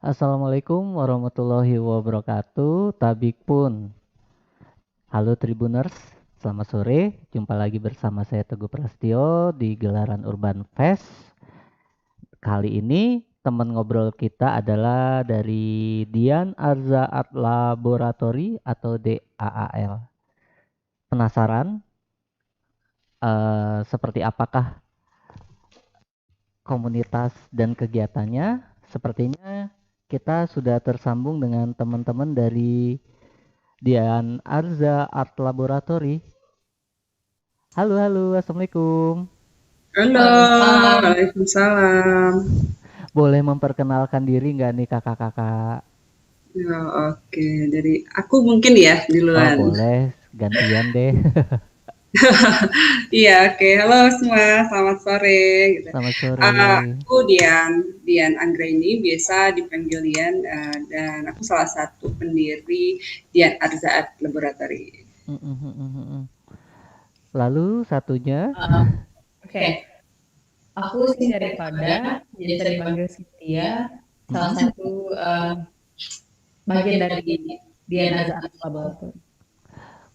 Assalamualaikum warahmatullahi wabarakatuh. Tabik pun. Halo Tribuners, selamat sore. Jumpa lagi bersama saya Teguh Prasetyo di gelaran Urban Fest. Kali ini teman ngobrol kita adalah dari Dian Arza Art Laboratory atau DAAL. Penasaran seperti apakah komunitas dan kegiatannya? Sepertinya kita sudah tersambung dengan teman-teman dari Dian Arza Art Laboratory. Halo, halo, assalamualaikum. Halo, Waalaikumsalam. waalaikumsalam. Boleh memperkenalkan diri nggak nih kakak-kakak? Ya, oke. Jadi aku mungkin ya Oh, duluan. boleh, gantian deh. Iya, oke. Halo semua, selamat sore. Gitu. Selamat sore. Aku Dian Anggraini, biasa dipanggil Dian, dan aku salah satu pendiri Dian Arzaat Laboratory. Mm, mm, mm, mm, mm. Lalu satunya, Uh, Oke, aku sih daripada biasa dipanggil Cynthia, mm, salah mm. satu bagian dari Diana Zaat Laboratorium.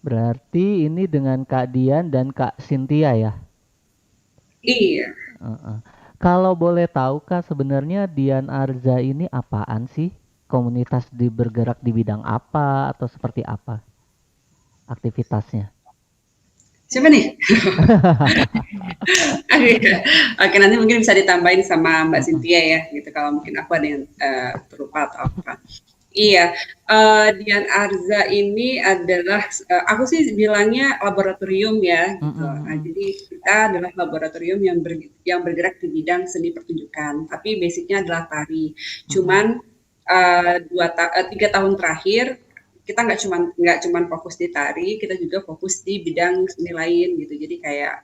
Berarti ini dengan Kak Dian dan Kak Cynthia ya? Iya. Heeh. Kalau boleh tahu Kak, sebenarnya Dian Arza ini apaan sih? Komunitas bergerak di bidang apa atau seperti apa aktivitasnya? Siapa nih? Oke, oke, nanti mungkin bisa ditambahin sama Mbak Mm, Cynthia ya, gitu. Kalau mungkin aku ada yang terlupa atau apa. Iya, Dian Arza ini adalah, aku sih bilangnya laboratorium ya, mm, gitu. mm, Nah, mm. jadi kita adalah laboratorium yang bergerak di bidang seni pertunjukan, tapi basicnya adalah tari. Mm, Cuman 3 tahun terakhir kita nggak cuman fokus di tari, kita juga fokus di bidang seni lain gitu. Jadi kayak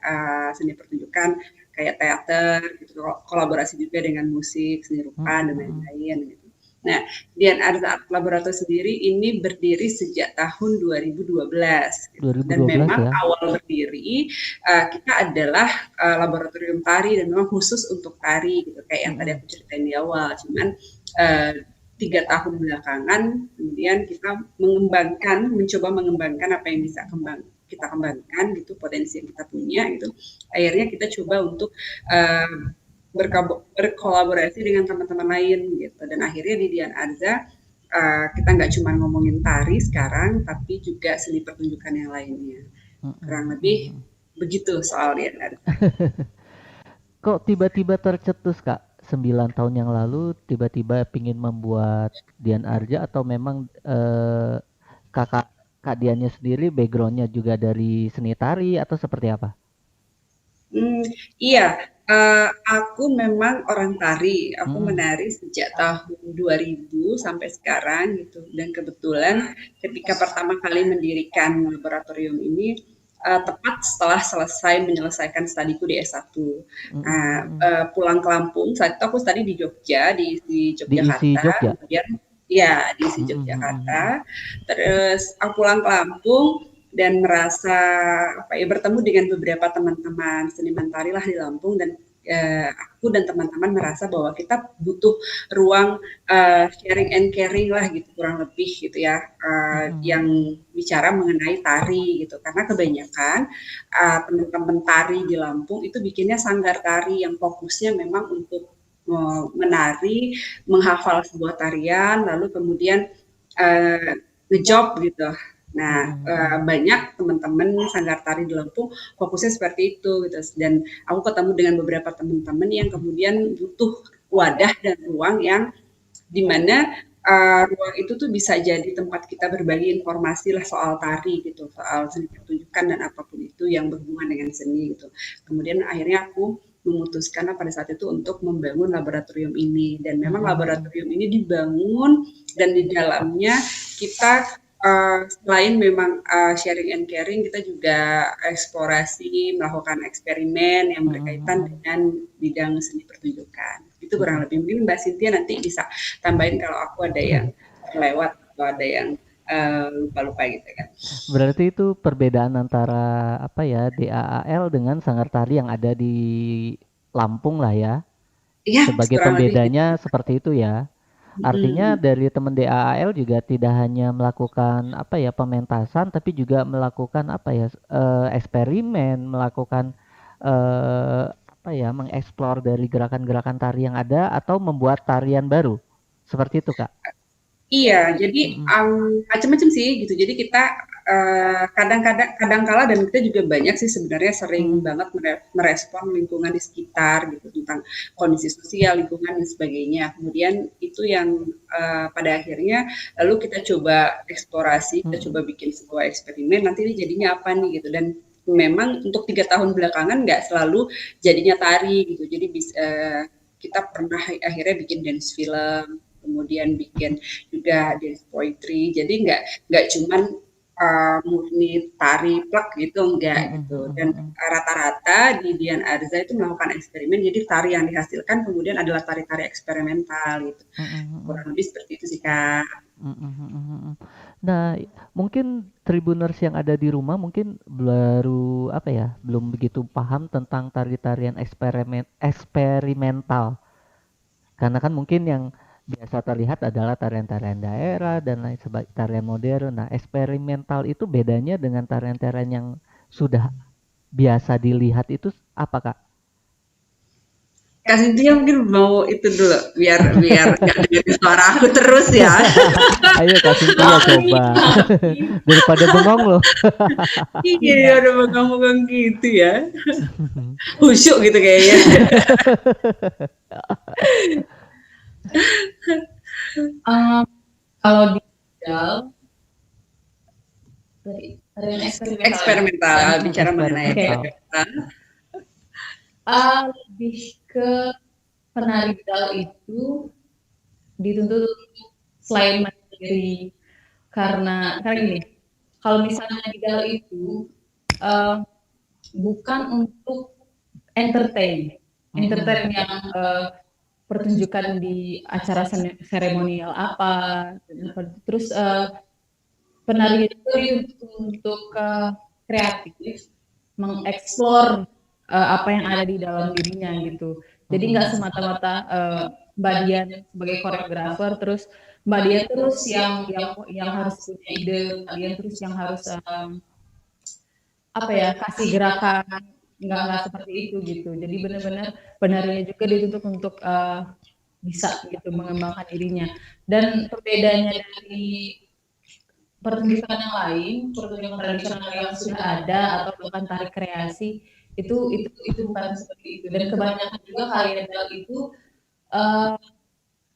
seni pertunjukan, kayak teater, gitu, kolaborasi juga dengan musik, seni mm, rupa dan mm, mm. lain-lain gitu. Nah, Dian Arza Art Laboratorium sendiri ini berdiri sejak tahun 2012 gitu. Dan 2012 memang ya. awal berdiri kita adalah laboratorium tari dan memang khusus untuk tari gitu kayak yang tadi Mm-mm. aku ceritain di awal. Cuman uh, 3 tahun belakangan kemudian kita mencoba mengembangkan apa yang bisa kita kembangkan gitu, potensi yang kita punya gitu. Akhirnya kita coba untuk uh, berkolaborasi dengan teman-teman lain gitu, dan akhirnya di Dian Arza kita nggak cuma ngomongin tari sekarang tapi juga seni pertunjukan yang lainnya, Mm-mm, kurang lebih mm-mm. begitu soal Dian Arza. Kok tiba-tiba tercetus Kak? 9 tahun yang lalu tiba-tiba pingin membuat Dian Arja atau memang kakak Kak Diannya sendiri backgroundnya juga dari seni tari atau seperti apa? Hmm, iya, aku memang orang tari, aku Mm-mm. menari sejak tahun 2000 sampai sekarang gitu, dan kebetulan ketika pertama kali mendirikan laboratorium ini, tepat setelah menyelesaikan studiku di S1. Mm-mm, Nah, mm-mm. pulang ke Lampung, saat itu aku study di Jogja, di Diisi Yogyakarta, Jogja. kemudian ya di Mm-mm, Yogyakarta, mm-mm, terus aku pulang ke Lampung dan merasa apa ya, bertemu dengan beberapa teman-teman seniman tari lah di Lampung, dan aku dan teman-teman merasa bahwa kita butuh ruang sharing and caring lah gitu, kurang lebih gitu ya, mm-mm, yang bicara mengenai tari gitu, karena kebanyakan teman-teman tari di Lampung itu bikinnya sanggar tari yang fokusnya memang untuk menari, menghafal sebuah tarian, lalu kemudian ngejob gitu. Nah, mm-mm, mm-mm. banyak teman-teman sanggar tari di Lampung fokusnya seperti itu gitu. Dan aku ketemu dengan beberapa teman-teman yang kemudian butuh wadah dan ruang yang dimana ruang itu tuh bisa jadi tempat kita berbagi informasi lah soal tari gitu, soal seni pertunjukan dan apapun itu yang berhubungan dengan seni gitu. Kemudian akhirnya aku memutuskan pada saat itu untuk membangun laboratorium ini, dan memang Mm-mm, mm-mm. laboratorium ini dibangun dan di dalamnya kita selain memang sharing and caring, kita juga eksplorasi, melakukan eksperimen yang berkaitan Mm-mm, dengan bidang seni pertunjukan. Itu kurang mm-mm. lebih. Mungkin Mbak Cynthia nanti bisa tambahin kalau aku ada yang terlewat atau ada yang lupa-lupa gitu kan. Berarti itu perbedaan antara apa ya DAAL dengan sanggar tari yang ada di Lampung lah ya. Iya, Sebagai kurang lebih gitu. pembedanya seperti itu ya. Artinya Mm-mm. dari teman DAAL juga tidak hanya melakukan apa ya pementasan, tapi juga melakukan apa ya eksperimen, melakukan apa ya mengeksplor dari gerakan-gerakan tari yang ada atau membuat tarian baru. Seperti itu, Kak. Iya, jadi Mm-mm. macam-macam sih gitu. Jadi kita kadang-kadang kadangkala dan kita juga banyak sih sebenarnya sering Mm-mm. banget merespon lingkungan di sekitar gitu tentang kondisi sosial, lingkungan dan sebagainya. Kemudian itu yang pada akhirnya lalu kita coba eksplorasi, kita Mm-mm. coba bikin sebuah eksperimen. Nanti ini jadinya apa nih gitu. Dan memang untuk 3 tahun belakangan nggak selalu jadinya tari gitu. Jadi kita pernah akhirnya bikin dance film, kemudian bikin juga dance poetry. Jadi nggak cuman murni tari plak gitu enggak Mm-mm. gitu. Dan Mm-mm. rata-rata di Dian Arza itu melakukan eksperimen. Jadi tari yang dihasilkan kemudian adalah tari-tari eksperimental gitu. Mm-mm. Kurang lebih seperti itu sih Kak. Mm-mm. Mm-mm. Nah, mungkin Tribuners yang ada di rumah mungkin baru apa ya, belum begitu paham tentang tari-tarian eksperimental. Karena kan mungkin yang biasa terlihat adalah tarian-tarian daerah dan lain sebagainya, tarian modern. Nah, eksperimental itu bedanya dengan tarian-tarian yang sudah biasa dilihat itu apa, Kak? Kak Cynthia mungkin mau itu dulu biar biar nggak dengerin suara aku terus ya. Ayo Kak Cynthia Apa nih? coba. Daripada bengong loh. Iya udah pegang-pegang gitu ya. Khusyuk gitu kayaknya. Um, Kalau di Dal, dari eksperimental ya. Eksperimental, Mm-mm, bicara mengenai Oke, eksperimental. eksperimental. lebih ke penari Dal itu dituntut untuk selain mandiri karena gini, kalau misalnya di Dal itu eh, bukan untuk entertain, Mm-mm, yang pertunjukan di acara seremonial apa, terus penari itu dituntut untuk kreatif, mengeksplor apa yang ada di dalam dirinya gitu. Jadi nggak mm-mm, semata-mata Mbak Dian sebagai koreografer, terus Mbak Dian terus yang harus punya ide, Mbak Dian terus yang harus apa ya kasih gerakan, nggak seperti itu gitu. Jadi benar-benar penarinya juga dituntut untuk bisa gitu mengembangkan dirinya. Dan perbedaannya dari pertunjukan yang lain, pertunjukan tradisional yang sudah ada atau bahkan tari kreasi itu bukan seperti itu. Dan kebanyakan juga kalian itu uh,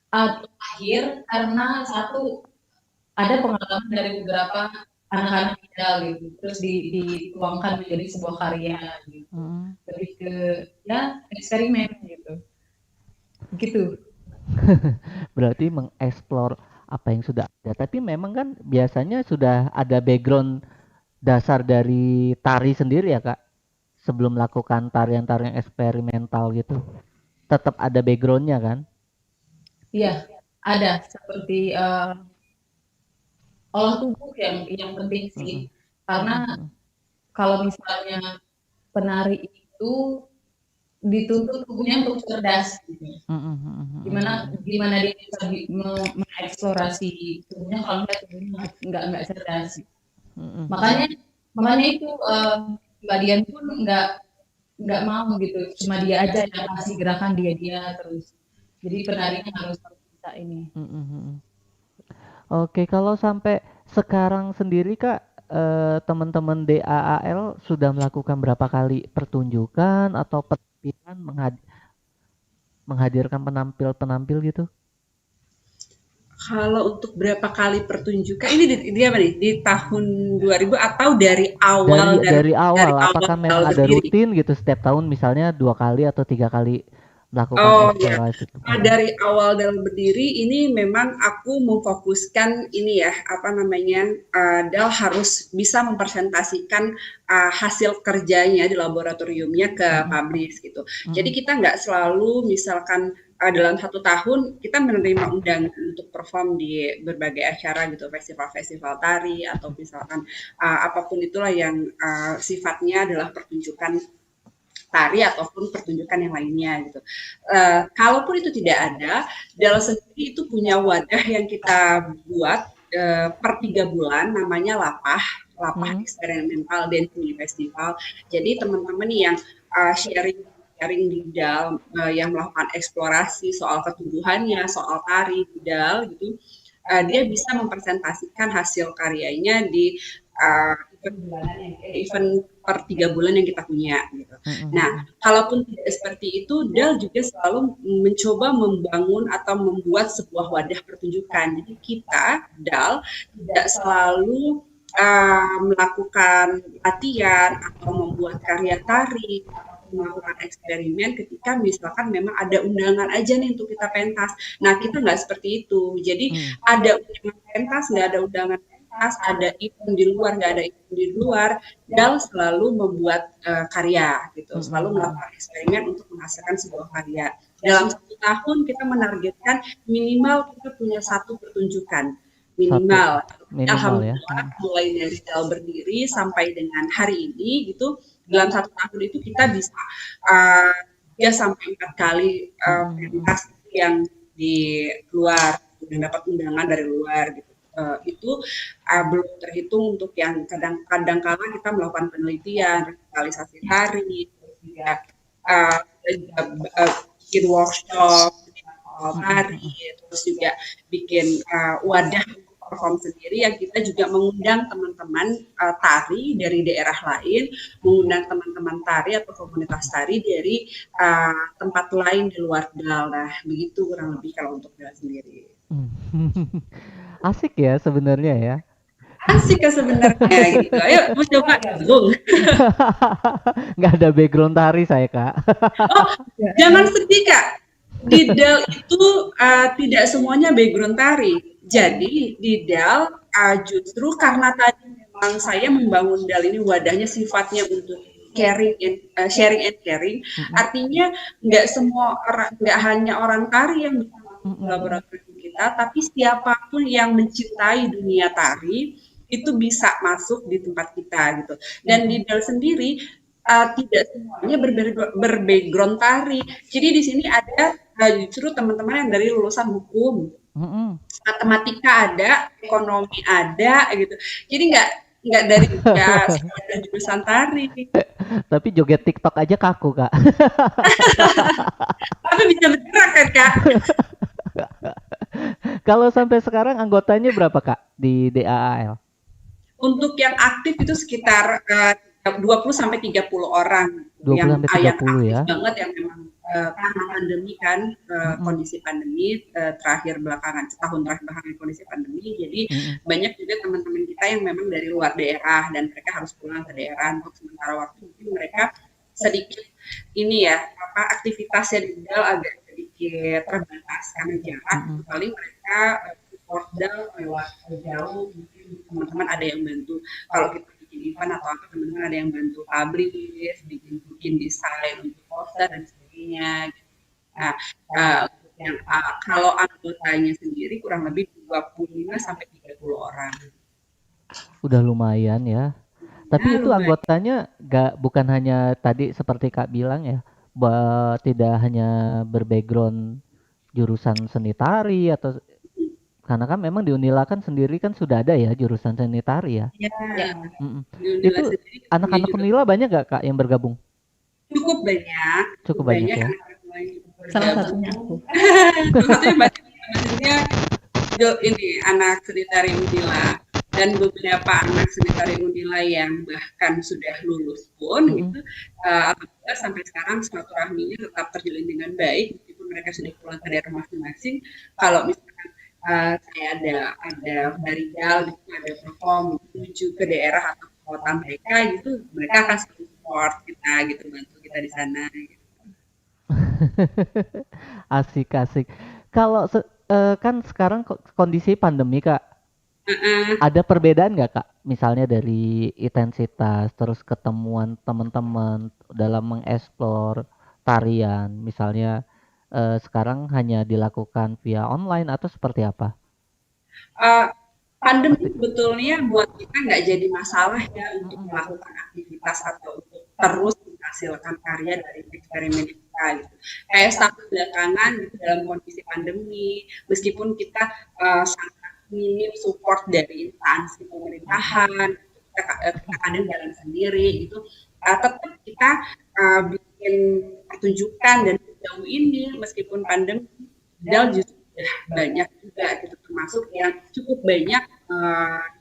akhir karena satu ada pengalaman dari beberapa anak-anak ideal gitu, terus dituangkan menjadi sebuah karya gitu. mm-mm. Lebih ke ya eksperimen gitu. Gitu. Berarti mengeksplor apa yang sudah ada. Tapi memang kan biasanya sudah ada background dasar dari tari sendiri ya Kak. Sebelum melakukan tarian-tarian eksperimental gitu. Tetap ada backgroundnya kan? Iya, ada seperti olah tubuh yang penting sih. Mm-mm, Karena mm-mm, kalau misalnya penari itu dituntut tubuhnya untuk cerdas gitu. mm-mm, Gimana mm-mm, gimana dia bisa mengeksplorasi tubuhnya kalau tubuhnya nggak cerdas. mm-mm, Makanya makanya itu Mbak Dian pun nggak mau gitu. Cuma dia aja yang kasih gerakan dia terus. Jadi penarinya harus bisa ini. mm-mm, mm-mm. Oke, kalau sampai sekarang sendiri Kak, teman-teman DAAL sudah melakukan berapa kali pertunjukan atau penampilan menghadirkan penampil-penampil gitu? Kalau untuk berapa kali pertunjukan ini di apa nih? Di tahun 2000 atau dari awal Dari dari awal, awal apakah memang ada berdiri? rutin gitu setiap tahun misalnya 2 kali atau 3 kali melakukan Oh ya, eksplorasi itu? Mm-mm. dari awal dalam berdiri ini memang aku memfokuskan ini ya, apa namanya, Dal harus bisa mempresentasikan hasil kerjanya di laboratoriumnya ke Mm-mm. publish gitu. Jadi Mm-mm. kita nggak selalu misalkan dalam 1 tahun kita menerima undangan untuk perform di berbagai acara gitu, festival-festival tari atau misalkan apapun itulah yang sifatnya adalah pertunjukan tari ataupun pertunjukan yang lainnya gitu. Kalaupun itu tidak ada, Dal sendiri itu punya wadah yang kita buat per 3 bulan, namanya Lapah Eksperimental Dance Mini Festival. Jadi teman-teman yang sharing di DAL, yang melakukan eksplorasi soal ketubuhannya, soal tari di DAL gitu, dia bisa mempresentasikan hasil karyanya di event per 3 bulan yang kita punya gitu. Nah, kalaupun tidak seperti itu, DAL juga selalu mencoba membangun atau membuat sebuah wadah pertunjukan. Jadi kita DAL tidak selalu melakukan latihan atau membuat karya tari, melakukan eksperimen ketika misalkan memang ada undangan aja nih untuk kita pentas. Nah, kita nggak seperti itu. Jadi ada undangan pentas, nggak ada undangan pentas, ada event di luar, nggak ada event di luar, DAL selalu membuat karya gitu, selalu melakukan eksperimen untuk menghasilkan sebuah karya. Dalam 1 tahun kita menargetkan minimal kita punya 1 pertunjukan. Minimal alhamdulillah ya. Mulai dari DAL berdiri sampai dengan hari ini gitu, dalam 1 tahun itu kita bisa 3 sampai 4 kali pentas yang di luar, yang dapat undangan dari luar gitu. Itu belum terhitung untuk yang kadang kala kita melakukan penelitian, revitalisasi tari, juga bikin workshop tari, terus juga bikin wadah perform sendiri yang kita juga mengundang teman-teman tari dari daerah lain, mengundang teman-teman tari atau komunitas tari dari tempat lain di luar DAL. Nah, begitu kurang lebih kalau untuk DAL sendiri. Asik ya sebenarnya ya. Asik ya sebenarnya gitu. Ayo mau coba gabung. Nggak ada background tari saya, Kak. Oh, jangan sedih, Kak. Di DAL itu tidak semuanya background tari. Jadi di DAL justru karena tadi memang saya membangun DAL ini wadahnya sifatnya untuk sharing and caring. Artinya nggak semua orang, nggak hanya orang tari yang bisa laboratorium kita, tapi siapapun yang mencintai dunia tari itu bisa masuk di tempat kita gitu. Dan di DAL sendiri tidak semuanya berbackground tari. Jadi di sini ada justru teman-teman yang dari lulusan hukum, matematika ada, ekonomi ada gitu. Jadi nggak dari jurusan tari. Tapi joget TikTok aja kaku, Kak. Tapi bisa bergerak kan, Kak? Kalau sampai sekarang anggotanya berapa, Kak, di DAAL? Untuk yang aktif itu sekitar 20 sampai 30 orang. 20 yang sampai 30 aktif ya. banget yang memang karena pandemi kan, kondisi pandemi terakhir belakangan, setahun terakhir belakangan kondisi pandemi, jadi banyak juga teman-teman kita yang memang dari luar daerah dan mereka harus pulang ke daerah untuk sementara waktu. Mungkin mereka sedikit ini ya, aktivitasnya di DAL agak sedikit terbatas karena jarak. Paling mereka support DAL lewat jauh, mungkin teman-teman ada yang bantu kalau kita bikin event atau apa, teman-teman ada yang bantu publish, bikin desain untuk poster dan sebagainya. Nah, yang kalau anggotanya sendiri kurang lebih 25 sampai 30 orang. Udah lumayan ya. Tapi itu anggotanya bukan hanya tadi seperti Kak bilang ya, tidak hanya berbackground jurusan seni tari atau karena kan memang di Unila kan sendiri kan sudah ada ya jurusan seni tari ya. Ya. Itu anak-anak Unila banyak gak, Kak, yang bergabung? Cukup banyak. Cukup banyak ya. Salah satunya aku. Maksudnya ini anak seni tari Unila dan beberapa anak seni tari Unila yang bahkan sudah lulus pun gitu, alhamdulillah sampai sekarang silaturahminya tetap terjalin dengan baik meskipun mereka sudah pulang ke daerah masing-masing. Kalau misalkan saya ada dari DAL gitu, ada perform menuju ke daerah atau kota mereka gitu, mereka akan support kita gitu, bantu kita di sana gitu. Asik. Kalau kan sekarang kondisi pandemi, Kak, ada perbedaan nggak, Kak? Misalnya dari intensitas, terus ketemuan teman-teman dalam mengeksplor tarian, misalnya sekarang hanya dilakukan via online atau seperti apa? Pandemi sebetulnya buat kita nggak jadi masalah ya untuk melakukan aktivitas atau untuk terus menghasilkan karya dari eksperimen kita gitu. Kayak setahun belakangan gitu, dalam kondisi pandemi, meskipun kita sangat minim support dari instansi pemerintahan, kita kadang jalan sendiri gitu, tetap kita bikin pertunjukan, dan sejauh ini meskipun pandemi justru banyak juga gitu, termasuk yang cukup banyak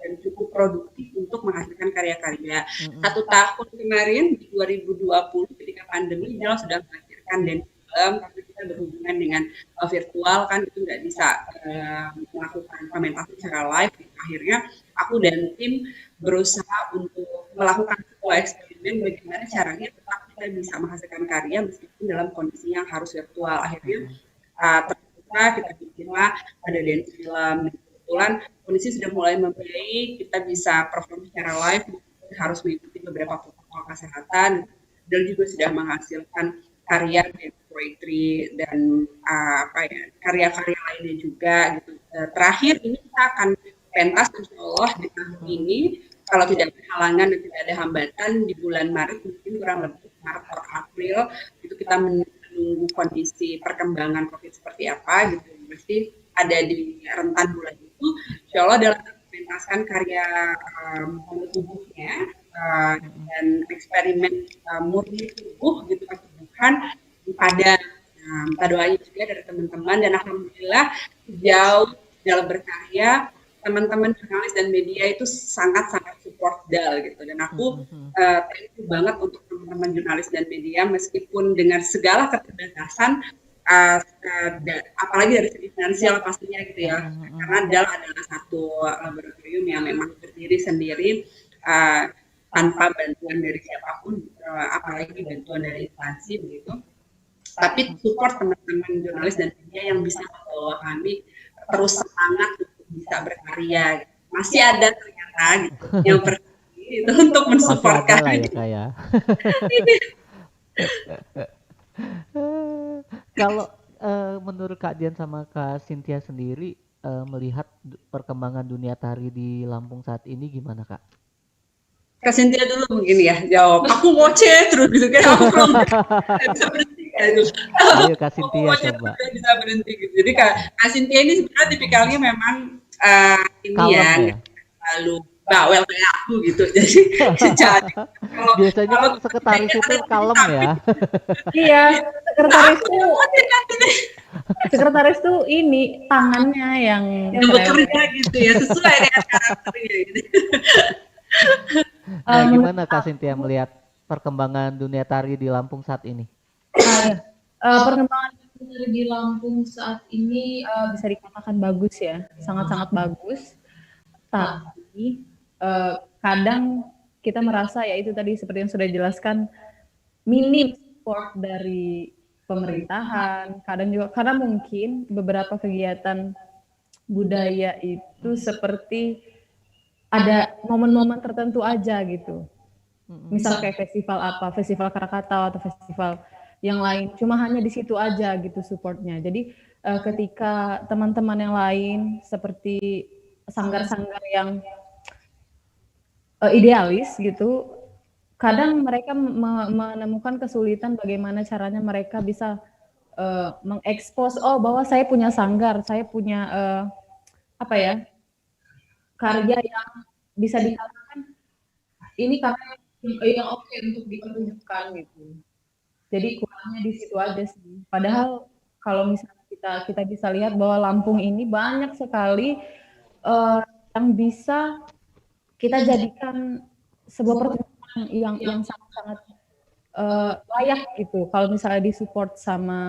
dan cukup produktif untuk menghasilkan karya-karya. 1 tahun kemarin di 2020 ketika pandemi Del sudah menghasilkan dan film, tapi kita berhubungan dengan virtual kan, itu nggak bisa melakukan komentasi secara live. Akhirnya aku dan tim berusaha untuk melakukan sebuah eksperimen bagaimana caranya tetap kita bisa menghasilkan karya meskipun dalam kondisi yang harus virtual. Akhirnya kita bikinlah ada dance film. Kebetulan kondisi sudah mulai membaik, kita bisa perform secara live, harus mengikuti beberapa protokol kesehatan, dan juga sudah menghasilkan karya dan poetry dan karya-karya lainnya juga gitu. Terakhir ini kita akan pentas insya Allah di tahun ini, kalau tidak ada halangan dan tidak ada hambatan, di bulan Maret, mungkin kurang lebih Maret atau April, itu kita menunggu kondisi perkembangan COVID seperti apa gitu. Pasti ada di rentan bulan itu, insya Allah dalam mementaskan karya tubuhnya dan eksperimen murni tubuh gitu, ketubuhan pada doanya juga dari teman-teman, dan alhamdulillah jauh dalam berkarya teman-teman jurnalis dan media itu sangat-sangat support Dal gitu, dan aku thank you banget untuk teman-teman jurnalis dan media meskipun dengan segala keterbatasan, apalagi dari segi finansial pastinya gitu ya, karena Dal adalah satu laboratorium yang memang berdiri sendiri tanpa bantuan dari siapapun, apalagi bantuan dari instansi begitu. Tapi support teman-teman jurnalis dan media yang bisa membawa kami terus semangat untuk bisa berkarya. Masih ada ternyata gitu, yang berdiri itu untuk mensupport kami. Ya, kalau menurut Kak Dian sama Kak Cynthia sendiri melihat perkembangan dunia tari di Lampung saat ini gimana, Kak? Kak Cynthia dulu mungkin ya jawab. Aku ngoceh terus gitu kan, aku belum bisa berhenti gitu. Ayo Kak Cynthia coba. Bisa berhenti gitu. Jadi Kak Cynthia ini sebenarnya tipikalnya memang ini ya, lalu bawel kayak aku gitu. Jadi biasanya kan sekretaris itu kalem ya. Iya, sekretaris tuh ini tangannya yang bekerja gitu ya, sesuai dengan karakternya gitu. Nah, gimana Kak Cynthia melihat perkembangan dunia tari di Lampung saat ini? Perkembangan dunia tari di Lampung saat ini bisa dikatakan bagus ya, sangat-sangat bagus. Tapi kadang kita merasa ya itu tadi seperti yang sudah dijelaskan, minim support dari pemerintahan. Kadang mungkin beberapa kegiatan budaya itu seperti ada momen-momen tertentu aja gitu. Misal kayak festival Krakatau atau festival yang lain, cuma hanya di situ aja gitu supportnya. Jadi ketika teman-teman yang lain seperti sanggar-sanggar yang idealis gitu, kadang mereka menemukan kesulitan bagaimana caranya mereka bisa mengekspos, bahwa saya punya sanggar, saya punya karya yang bisa dikatakan ini karya yang oke untuk dipertunjukkan gitu. Jadi kurangnya di situ aja sih. Padahal kalau misalnya kita bisa lihat bahwa Lampung ini banyak sekali yang bisa kita jadikan sebuah pertunjukan yang sangat-sangat layak gitu. Kalau misalnya disupport sama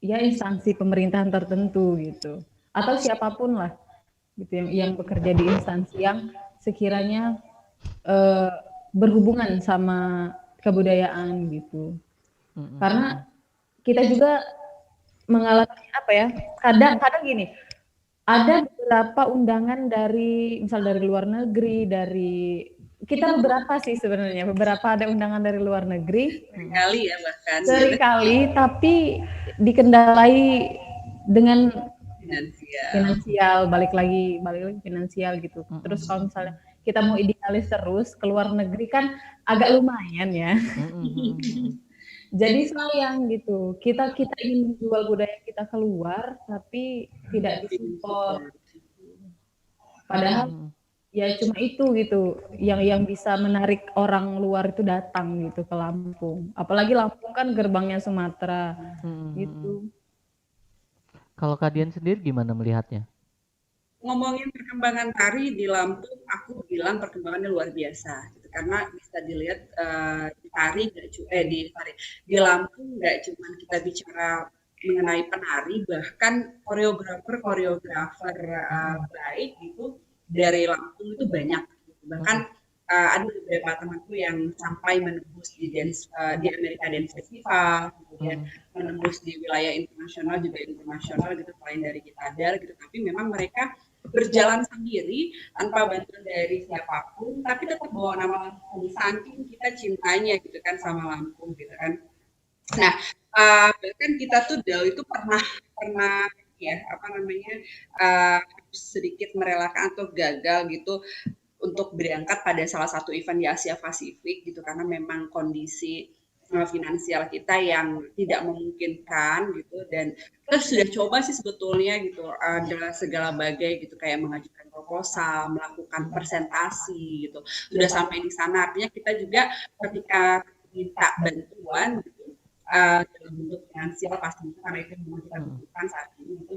ya instansi pemerintahan tertentu gitu, atau siapapun lah gitu yang bekerja di instansi yang sekiranya berhubungan sama kebudayaan gitu. Karena kita juga mengalami kadang gini, ada beberapa undangan dari luar negeri, kita beberapa sih sebenarnya, beberapa ada undangan dari luar negeri, seringkali tapi dikendalai dengan finansial, balik lagi finansial gitu. Terus kalau misalnya kita mau idealis terus, ke luar negeri kan agak lumayan ya. Jadi sayang gitu. Kita ingin menjual budaya kita keluar, tapi tidak disupport. Padahal ya cuma itu gitu yang bisa menarik orang luar itu datang gitu ke Lampung. Apalagi Lampung kan gerbangnya Sumatera gitu. Kalau Kak Dian sendiri gimana melihatnya? Ngomongin perkembangan tari di Lampung, aku bilang perkembangannya luar biasa gitu. Karena bisa dilihat di tari di Lampung nggak cuma kita bicara mengenai penari, bahkan koreografer baik gitu dari Lampung itu banyak. Gitu. Bahkan ada beberapa temanku yang sampai menembus di Amerika Dance Festival, kemudian menembus di wilayah internasional gitu, selain dari Gitadar gitu. Tapi memang mereka berjalan sendiri tanpa bantuan dari siapapun, tapi tetap bawa nama Lampung, saking kita cintanya gitu kan sama Lampung gitu kan. Nah, bahkan kita tuh itu pernah ya sedikit merelakan atau gagal gitu untuk berangkat pada salah satu event di Asia Pasifik gitu, karena memang kondisi finansial kita yang tidak memungkinkan gitu, dan kita sudah coba sih sebetulnya gitu adalah segala bagai gitu, kayak mengajukan proposal, melakukan presentasi gitu, sudah sampai di sana. Artinya kita juga ketika minta bantuan gitu, dalam bentuk finansial pastinya, karena itu yang kita butuhkan saat ini gitu,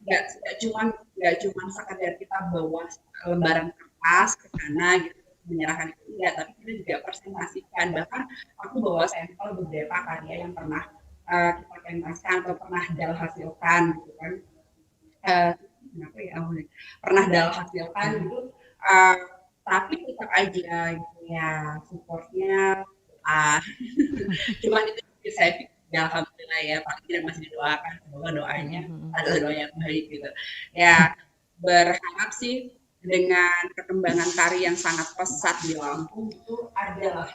nggak cuma sekadar kita bawa lembaran kertas ke sana gitu menyerahkan itu, enggak, tapi kita juga presentasikan. Bahkan aku bawa sampel beberapa karya yang pernah kita pentaskan atau pernah Dal hasilkan gitu kan, pernah Dal hasilkan gitu, tapi tetap aja gitu ya supportnya cuman itu saya pikir ya alhamdulillah ya, paling tidak masih didoakan, semoga doanya adalah doa yang baik gitu ya. Berharap sih dengan perkembangan tari yang sangat pesat di Lampung itu adalah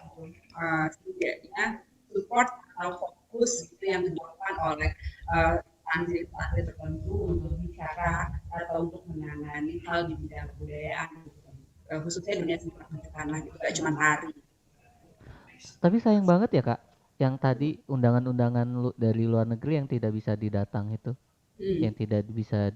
setidaknya support atau fokus gitu yang dilakukan oleh instansi tertentu untuk bicara atau untuk menangani hal di bidang kebudayaan gitu. Khususnya dunia seni pertunjukan tanah gitu, gak cuma tari. Tapi sayang banget ya Kak, yang tadi undangan-undangan dari luar negeri yang tidak bisa didatang itu, yang tidak bisa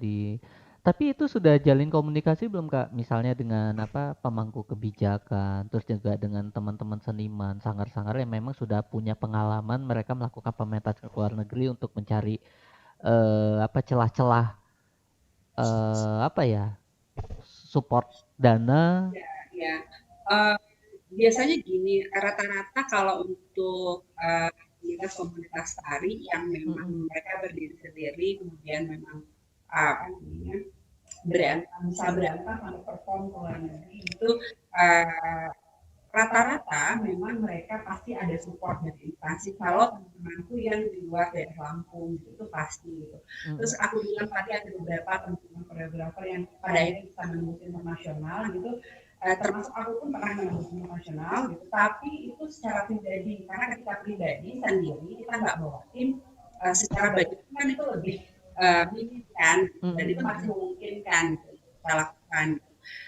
tapi itu sudah jalin komunikasi belum Kak? Misalnya dengan pemangku kebijakan, terus juga dengan teman-teman seniman, sanggar-sanggar yang memang sudah punya pengalaman mereka melakukan pementasan ke luar negeri untuk mencari celah-celah support dana. Ya. Biasanya gini, rata-rata kalau untuk komunitas tari yang memang mereka berdiri sendiri, kemudian memang bisa berangkat untuk perform ke luar negeri itu, rata-rata memang mereka pasti ada support dari instansi. Kalau teman-temanku yang di luar dari Lampung itu pasti gitu. Terus aku bilang tadi ada beberapa teman-teman koreografer yang pada akhirnya bisa menembus internasional gitu, termasuk aku pun pernah menembus internasional gitu, tapi itu secara pribadi, karena ketika pribadi sendiri kita nggak bawa tim, secara budget kan itu lebih minim kan, dan itu masih memungkinkan gitu, kita lakukan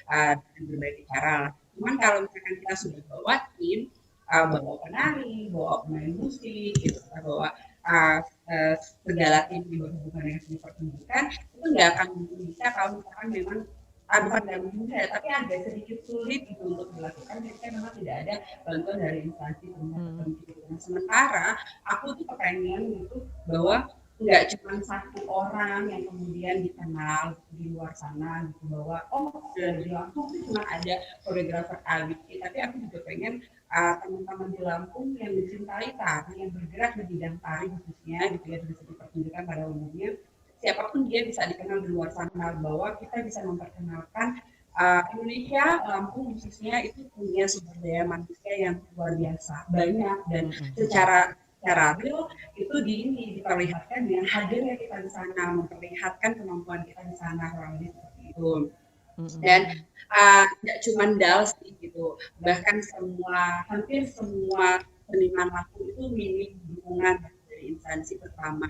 dengan berbagai cara. Cuman kalau misalkan kita sudah bawa tim, bawa penari, bawa pemain musik, gitu, bawa segala tim yang berhubungan dengan seni pertunjukan, itu nggak akan bisa kalau misalkan memang bukan nggak mudah ya, tapi agak sedikit sulit gitu untuk dilakukan ketika memang tidak ada bantuan dari instansi tertentu. Nah, sementara aku tuh kepengen gitu bahwa nggak cuma satu orang yang kemudian dikenal di luar sana gitu, bahwa di Lampung itu cuma ada koreografer A, tapi aku juga pengen teman-teman di Lampung yang mencintai tari, yang bergerak di bidang tari khususnya gitu ya, dari segi pertunjukan pada umumnya, siapapun dia bisa dikenal di luar sana, bahwa kita bisa memperkenalkan Indonesia, Lampung khususnya itu punya sumber daya manusia yang luar biasa banyak, dan secara real itu diperlihatkan dengan hadirnya kita di sana, memperlihatkan kemampuan kita di sana, kurang lebih seperti itu. Dan tidak cuma Dal sih gitu, bahkan hampir semua seniman Lampung itu minim dukungan dari instansi pertama.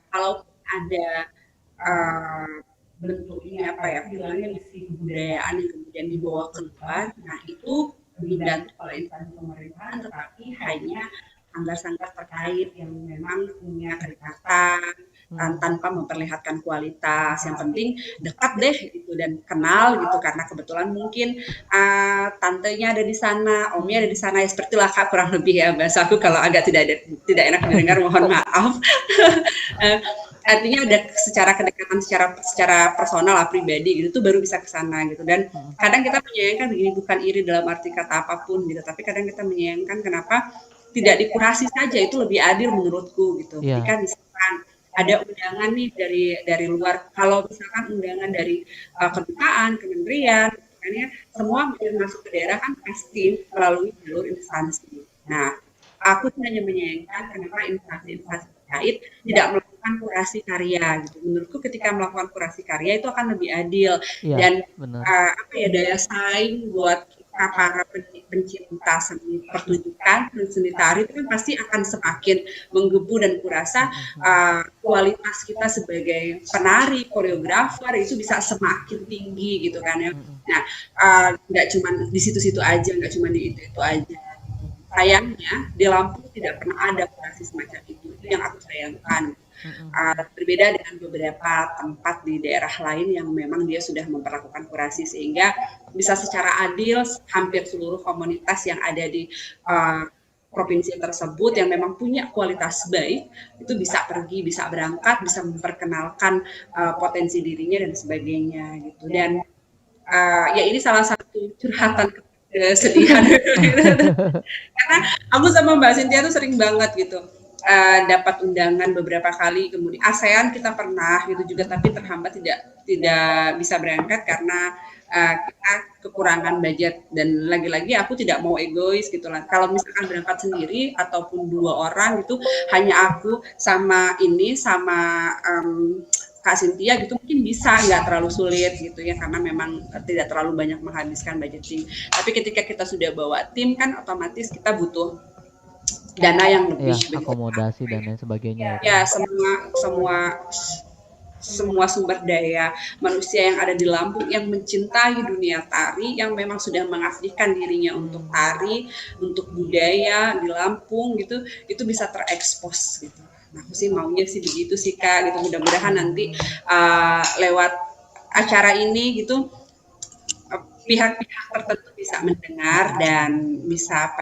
Kalau ada bentuknya bilangnya misi kebudayaan yang kemudian kemudian dibawa keluar, nah itu dibantu oleh instansi pemerintahan, tetapi hanya sanggar-sanggar terkait yang memang punya kedekatan tanpa memperlihatkan kualitas. Yang penting dekat deh gitu dan kenal gitu, karena kebetulan mungkin tantenya ada di sana, omnya ada di sana, ya seperti lah Kak, kurang lebih ya bahasa aku kalau agak tidak enak didengar, mohon maaf. Artinya ada secara kedekatan secara personal lah, pribadi gitu tuh baru bisa ke sana gitu. Dan kadang kita menyayangkan begini, bukan iri dalam arti kata apapun gitu, tapi kadang kita menyayangkan kenapa tidak dikurasi saja, itu lebih adil menurutku gitu. Iya. Ketika misalkan ada undangan nih dari luar, kalau misalkan undangan dari kedutaan, kementerian, makanya semua masuk ke daerah kan pasti melalui jalur instansi. Nah, aku hanya menyayangkan kenapa instansi-instansi terkait tidak melakukan kurasi karya gitu. Menurutku ketika melakukan kurasi karya itu akan lebih adil. Iya, Dan benar. daya saing buat kita para pencinta seni pertunjukan, seni tari itu kan pasti akan semakin menggebu, dan kurasa kualitas kita sebagai penari, koreografer itu bisa semakin tinggi gitu kan ya. Nah, nggak cuma di situ-situ aja, nggak cuma di itu aja. Sayangnya di Lampung tidak pernah ada kurasi semacam itu yang aku sayangkan. Berbeda dengan beberapa tempat di daerah lain yang memang dia sudah memperlakukan kurasi, sehingga bisa secara adil hampir seluruh komunitas yang ada di provinsi tersebut yang memang punya kualitas baik itu bisa pergi, bisa berangkat, bisa memperkenalkan potensi dirinya dan sebagainya gitu. Dan ya ini salah satu curhatan kesedihan karena aku sama Mbak Cynthia tuh sering banget gitu dapat undangan beberapa kali, kemudian ASEAN kita pernah gitu juga, tapi terhambat tidak bisa berangkat karena kita kekurangan budget. Dan lagi-lagi aku tidak mau egois gitu lah, kalau misalkan berangkat sendiri ataupun 2 orang gitu, hanya aku sama Kak Cynthia gitu mungkin bisa, nggak terlalu sulit gitu ya, karena memang tidak terlalu banyak menghabiskan budgeting. Tapi ketika kita sudah bawa tim kan otomatis kita butuh dana yang lebih, akomodasi dan lain sebagainya. Ya, semua sumber daya manusia yang ada di Lampung yang mencintai dunia tari, yang memang sudah mengabdikan dirinya untuk tari, untuk budaya di Lampung gitu, itu bisa terekspos gitu. Nah, aku sih maunya sih begitu sih Kak gitu. Mudah-mudahan nanti lewat acara ini gitu pihak-pihak tertentu bisa mendengar dan bisa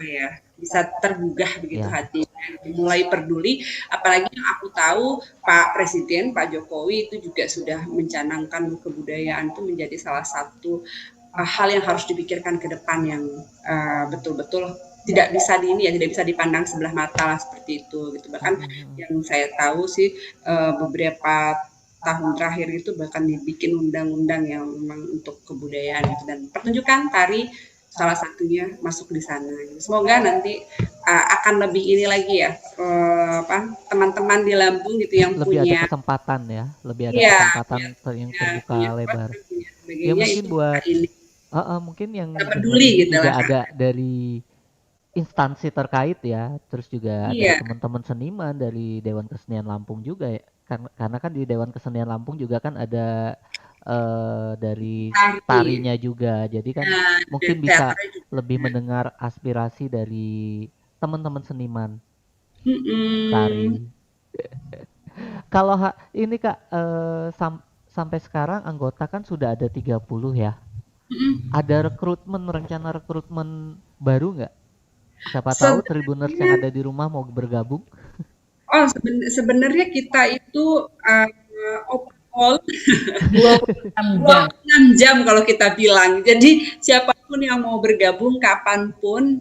bisa tergugah begitu hatinya, mulai peduli. Apalagi yang aku tahu Pak Presiden, Pak Jokowi itu juga sudah mencanangkan kebudayaan itu menjadi salah satu hal yang harus dipikirkan ke depan, yang betul-betul tidak bisa dipandang sebelah mata lah, seperti itu gitu. Bahkan yang saya tahu sih beberapa tahun terakhir itu bahkan dibikin undang-undang yang memang untuk kebudayaan gitu, dan pertunjukan tari salah satunya masuk di sana. Semoga nanti akan lebih ini lagi ya, teman-teman di Lampung gitu yang lebih punya ada kesempatan ya, lebih ada kesempatan yang terbuka lebar. Ya mungkin buat mungkin yang peduli gitu juga lah, ada dari instansi terkait ya, terus juga ada teman-teman seniman dari Dewan Kesenian Lampung juga ya, karena kan di Dewan Kesenian Lampung juga kan ada dari tarinya juga, jadi kan mungkin bisa lebih mendengar aspirasi dari teman-teman seniman tari. Kalau ini Kak, sampai sekarang anggota kan sudah ada 30 ya. Ada rencana rekrutmen baru nggak? Siapa tahu Tribuners yang ada di rumah mau bergabung. Oh, sebenarnya kita itu open call 26 jam kalau kita bilang. Jadi siapapun yang mau bergabung kapanpun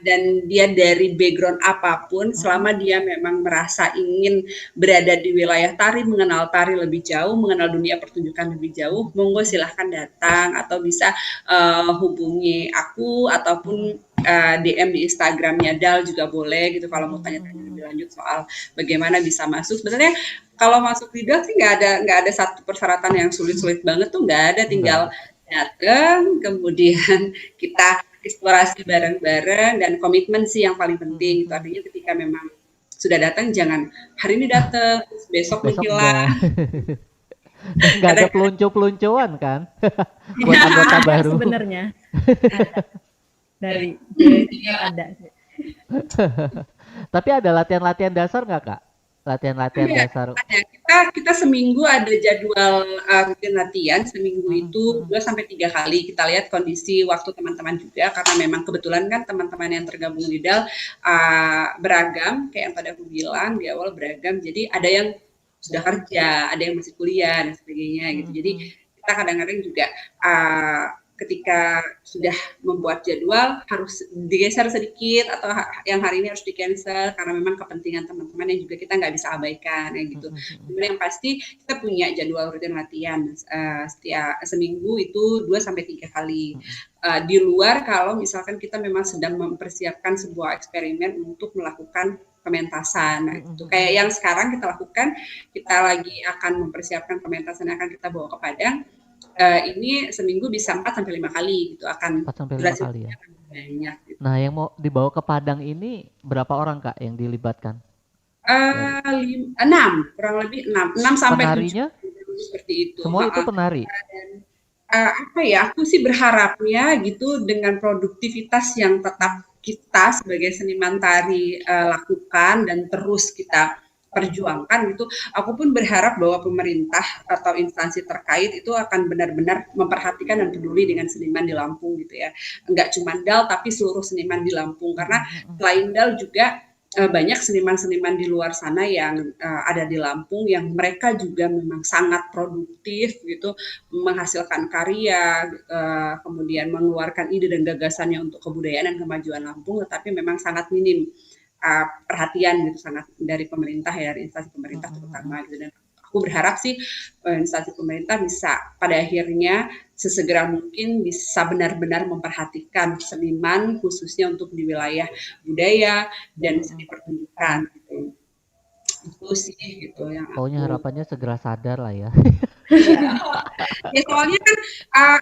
dan dia dari background apapun, selama dia memang merasa ingin berada di wilayah tari, mengenal tari lebih jauh, mengenal dunia pertunjukan lebih jauh, monggo silahkan datang, atau bisa hubungi aku ataupun DM di Instagramnya Dal juga boleh gitu, kalau mau tanya-tanya lebih lanjut soal bagaimana bisa masuk. Sebenarnya kalau masuk di Dal sih nggak ada satu persyaratan yang sulit-sulit banget tuh, nggak ada, tinggal datang, kemudian kita eksplorasi bareng-bareng, dan komitmen sih yang paling penting. Itu artinya ketika memang sudah datang, jangan hari ini datang besok menghilang. Nggak ada Kadang peluncu-peluncuan kan buat anggota Ada baru. sebenarnya. Ada. Dari senior ada sih. Tapi ada latihan-latihan dasar nggak Kak? Latihan-latihan ada, dasar. kita seminggu ada jadwal rutin latihan seminggu Mm-mm, itu mm-mm, 2 sampai 3 kali. Kita lihat kondisi waktu teman-teman juga karena memang kebetulan kan teman-teman yang tergabung di DAL beragam kayak yang tadi aku bilang di awal beragam. Jadi ada yang sudah kerja, ada yang masih kuliah dan sebagainya gitu. mm-mm, Jadi mm-mm, kita kadang-kadang juga ketika sudah membuat jadwal harus digeser sedikit atau yang hari ini harus di cancel karena memang kepentingan teman-teman yang juga kita nggak bisa abaikan ya gitu. mm-mm, mm-mm. Kemudian yang pasti kita punya jadwal rutin latihan setiap seminggu itu 2 sampai 3 kali. Di luar kalau misalkan kita memang sedang mempersiapkan sebuah eksperimen untuk melakukan pementasan. Nah, itu kayak yang sekarang kita lakukan, kita lagi akan mempersiapkan pementasan yang akan kita bawa ke Padang. Ini seminggu bisa 4 sampai 5 kali gitu akan 4 sampai 5 durasi kali ya. banyak gitu. Nah, yang mau dibawa ke Padang ini berapa orang Kak yang dilibatkan? Dari 6 kurang lebih 6 sampai 7 penarinya seperti itu. semua itu penari. Apa ya, aku sih berharapnya gitu dengan produktivitas yang tetap kita sebagai seniman tari lakukan dan terus kita perjuangkan gitu. Aku pun berharap bahwa pemerintah atau instansi terkait itu akan benar-benar memperhatikan dan peduli dengan seniman di Lampung gitu ya. Enggak cuma DAL tapi seluruh seniman di Lampung karena selain DAL juga banyak seniman-seniman di luar sana yang ada di Lampung yang mereka juga memang sangat produktif gitu menghasilkan karya, kemudian mengeluarkan ide dan gagasannya untuk kebudayaan dan kemajuan Lampung, tetapi memang sangat minim perhatian gitu sangat dari pemerintah ya dari instansi pemerintah terutama gitu dan aku berharap sih instansi pemerintah bisa pada akhirnya sesegera mungkin bisa benar-benar memperhatikan seniman khususnya untuk di wilayah budaya dan seni pertunjukan gitu. Itu sih gitu yang Pokoknya aku harapannya segera sadar lah ya. ya soalnya kan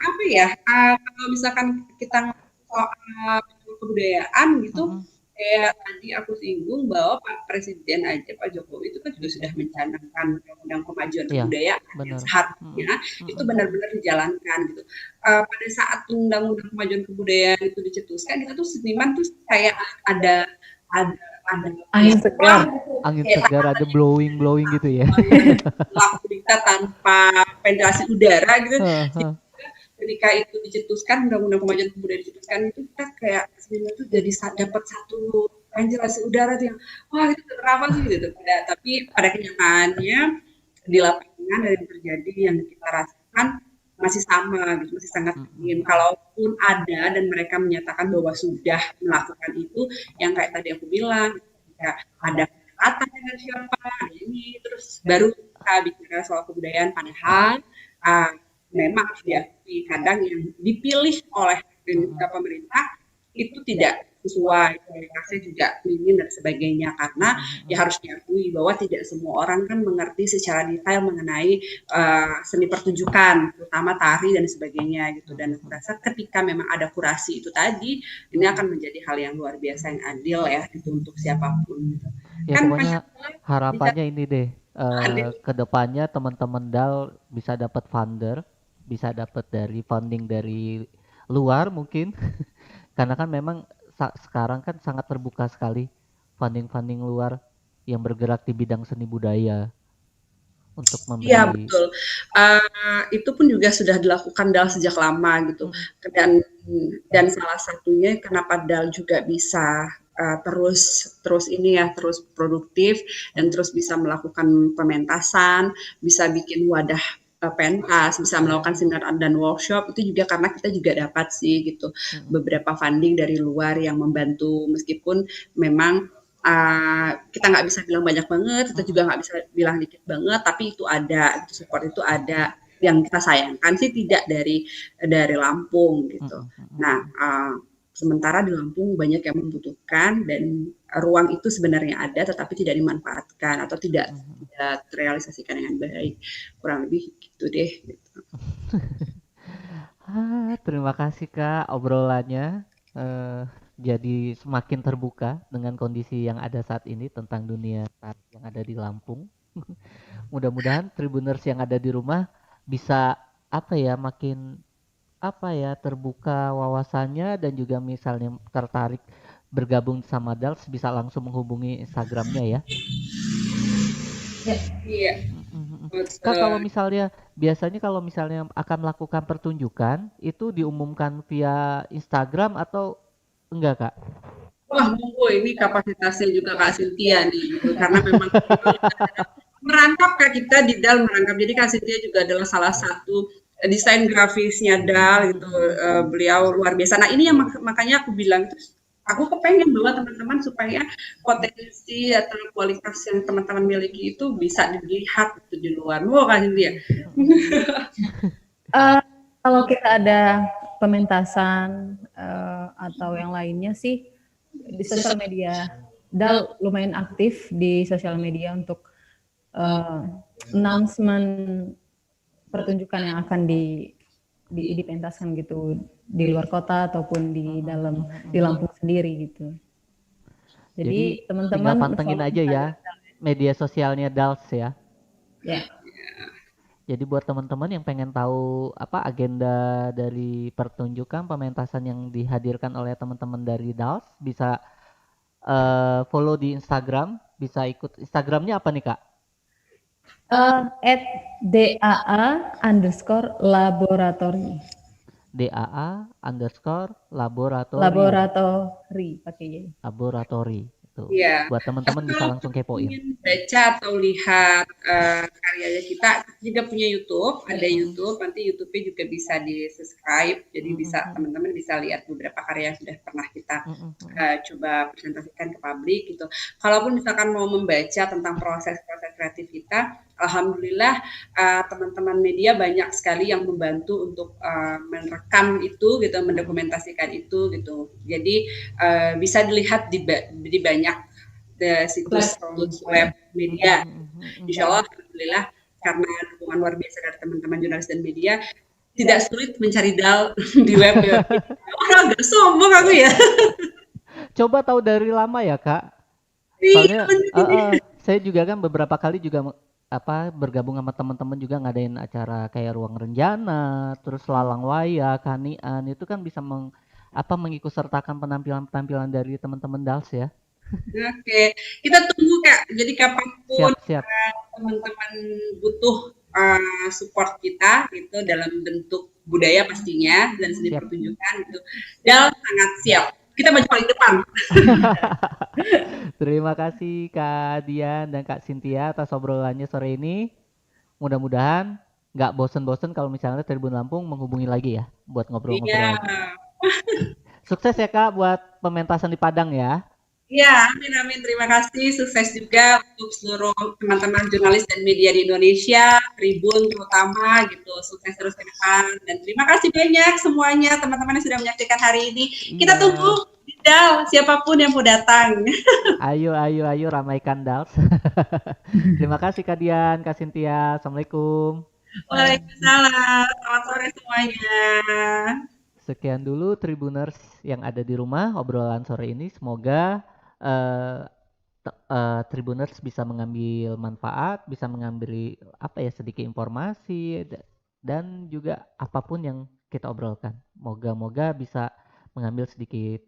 apa ya kalau misalkan kita soal kebudayaan gitu kayak tadi aku singgung bahwa Pak Presiden aja Pak Jokowi itu kan juga sudah mencanangkan undang-undang kemajuan Iya, kebudayaan yang benar. seharusnya itu benar-benar dijalankan gitu. Pada saat undang-undang kemajuan kebudayaan itu dicetuskan kita tuh seniman tuh kayak ada ada Angin segar. Angin kayak segar ada blowing gitu ya. laku kita tanpa ventilasi udara gitu. Heeh. Ketika itu dicetuskan undang-undang kemajuan kebudayaan dicetuskan itu kita kayak sebenarnya tuh jadi dapat satu ventilasi udara tuh yang wah itu kenapa sih gitu. Tapi pada kenyataannya di lapangan dari yang terjadi yang kita rasakan masih sama gitu, masih sangat minim. Kalaupun ada dan mereka menyatakan bahwa sudah melakukan itu, yang kayak tadi aku bilang, ya ada kata dengan siapa, ada ini, terus baru kita bicara soal kebudayaan. Padahal memang harus diakui kadang yang dipilih oleh pemerintah itu tidak sesuai komunikasi juga minim dan sebagainya karena ya harus diakui bahwa tidak semua orang kan mengerti secara detail mengenai seni pertunjukan terutama tari dan sebagainya gitu dan aku rasa ketika memang ada kurasi itu tadi ini akan menjadi hal yang luar biasa yang adil ya gitu untuk siapapun gitu. Ya Kan pokoknya harapannya ini deh, adil. ke depannya teman-teman DAL bisa dapat funder, bisa dapat dari funding dari luar mungkin. Karena kan memang sekarang kan sangat terbuka sekali funding-funding luar yang bergerak di bidang seni budaya untuk Iya memberi. betul, itu pun juga sudah dilakukan DAL sejak lama gitu dan salah satunya kenapa DAL juga bisa, terus terus ini ya, terus produktif dan terus bisa melakukan pementasan, bisa bikin wadah, pentas, bisa melakukan seminar dan workshop itu juga karena kita juga dapat sih gitu, beberapa funding dari luar yang membantu meskipun memang kita nggak bisa bilang banyak banget, kita juga nggak bisa bilang dikit banget, tapi itu ada, itu support itu ada. Yang kita sayangkan sih tidak dari Lampung gitu. Nah, sementara di Lampung banyak yang membutuhkan dan ruang itu sebenarnya ada, tetapi tidak dimanfaatkan atau tidak terrealisasikan dengan baik. Kurang lebih gitu deh. Gitu. Terima kasih Kak obrolannya. Jadi semakin terbuka dengan kondisi yang ada saat ini tentang dunia tari yang ada di Lampung. Mudah-mudahan Tribuners yang ada di rumah bisa apa ya makin apa ya terbuka wawasannya dan juga misalnya tertarik bergabung sama Dals bisa langsung menghubungi Instagramnya ya. Ya, Iya, Kak, kalau betul. misalnya biasanya kalau misalnya akan melakukan pertunjukan itu diumumkan via Instagram atau enggak, Kak? Wah, monggo ini kapasitasnya juga Kak Cynthia nih, gitu. Karena memang merangkap Kak kita di DAL merangkap. Jadi Kak Cynthia juga adalah salah satu desain grafisnya DAL gitu. Beliau luar biasa. Nah ini yang makanya aku bilang terus aku kepengen bahwa teman-teman supaya potensi atau kualitas yang teman-teman miliki itu bisa dilihat gitu di luar. Wah Kak Cynthia. Uh, kalau kita ada pementasan atau yang lainnya sih di sosial media, Dal lumayan aktif di sosial media untuk announcement pertunjukan yang akan dipentaskan gitu di luar kota ataupun di Lampung sendiri gitu. Jadi Jadi tinggal teman-teman pantengin follow aja ya Instagram. media sosialnya Dals ya. Ya, Jadi buat teman-teman yang pengen tahu apa agenda dari pertunjukan pementasan yang dihadirkan oleh teman-teman dari Dals bisa follow di Instagram, bisa ikut Instagramnya apa nih Kak? at DAA_laboratory. DAA_laboratory. Laboratory pakai Y. Laboratory itu. Iya. Buat teman-teman bisa Kalau langsung kepoin. ingin baca atau lihat karyanya kita juga punya YouTube, ada YouTube, nanti YouTube-nya juga bisa di-subscribe, jadi bisa teman-teman bisa lihat beberapa karya yang sudah pernah kita coba presentasikan ke publik gitu. Kalaupun misalkan mau membaca tentang proses-proses kreatif kita, alhamdulillah teman-teman media banyak sekali yang membantu untuk merekam itu gitu, mendokumentasikan itu gitu. Jadi bisa dilihat di banyak situs web media. Insya Allah, alhamdulillah karena dukungan luar biasa dari teman-teman jurnalis dan media, tidak sulit mencari Dal di web. Orang agak sombong aku ya. Coba tahu dari lama ya Kak. Iya, Soalnya saya juga kan beberapa kali juga apa bergabung sama teman-teman juga ngadain acara kayak ruang renjana, terus lalang waya, kanian itu kan bisa mengikut sertakan penampilan-penampilan dari teman-teman Dals ya. Oke, kita tunggu Kak. Jadi kapanpun Siap-siap. teman-teman butuh support kita itu dalam bentuk budaya pastinya dan seni Siap. pertunjukan gitu. Dal sangat siap. Kita maju paling depan. Terima kasih Kak Dian dan Kak Cynthia atas obrolannya sore ini. Mudah-mudahan nggak bosen-bosen kalau misalnya Tribun Lampung menghubungi lagi ya buat ngobrol-ngobrol Iya. lagi. Sukses ya Kak buat pementasan di Padang ya. Ya, amin amin. Terima kasih. Sukses juga untuk seluruh teman-teman jurnalis dan media di Indonesia, Tribun terutama gitu. Sukses terus ke depan. Dan terima kasih banyak semuanya teman-teman yang sudah menyaksikan hari ini. Kita Iya. tunggu Dal, siapapun yang mau datang. Ayo, ayo, ayo ramaikan Dals. Terima kasih Kak Dian, Kak Cynthia. Assalamualaikum. Waalaikumsalam. Selamat sore semuanya. Sekian dulu Tribuners yang ada di rumah obrolan sore ini. Semoga eh, Tribuners bisa mengambil manfaat, bisa mengambil apa ya sedikit informasi dan juga apapun yang kita obrolkan. Moga-moga bisa mengambil sedikit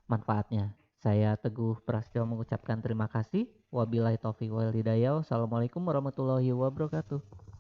manfaatnya. Saya Teguh Prasetyo mengucapkan terima kasih. Wabillahi taufiq wal hidayah. Wassalamualaikum warahmatullahi wabarakatuh.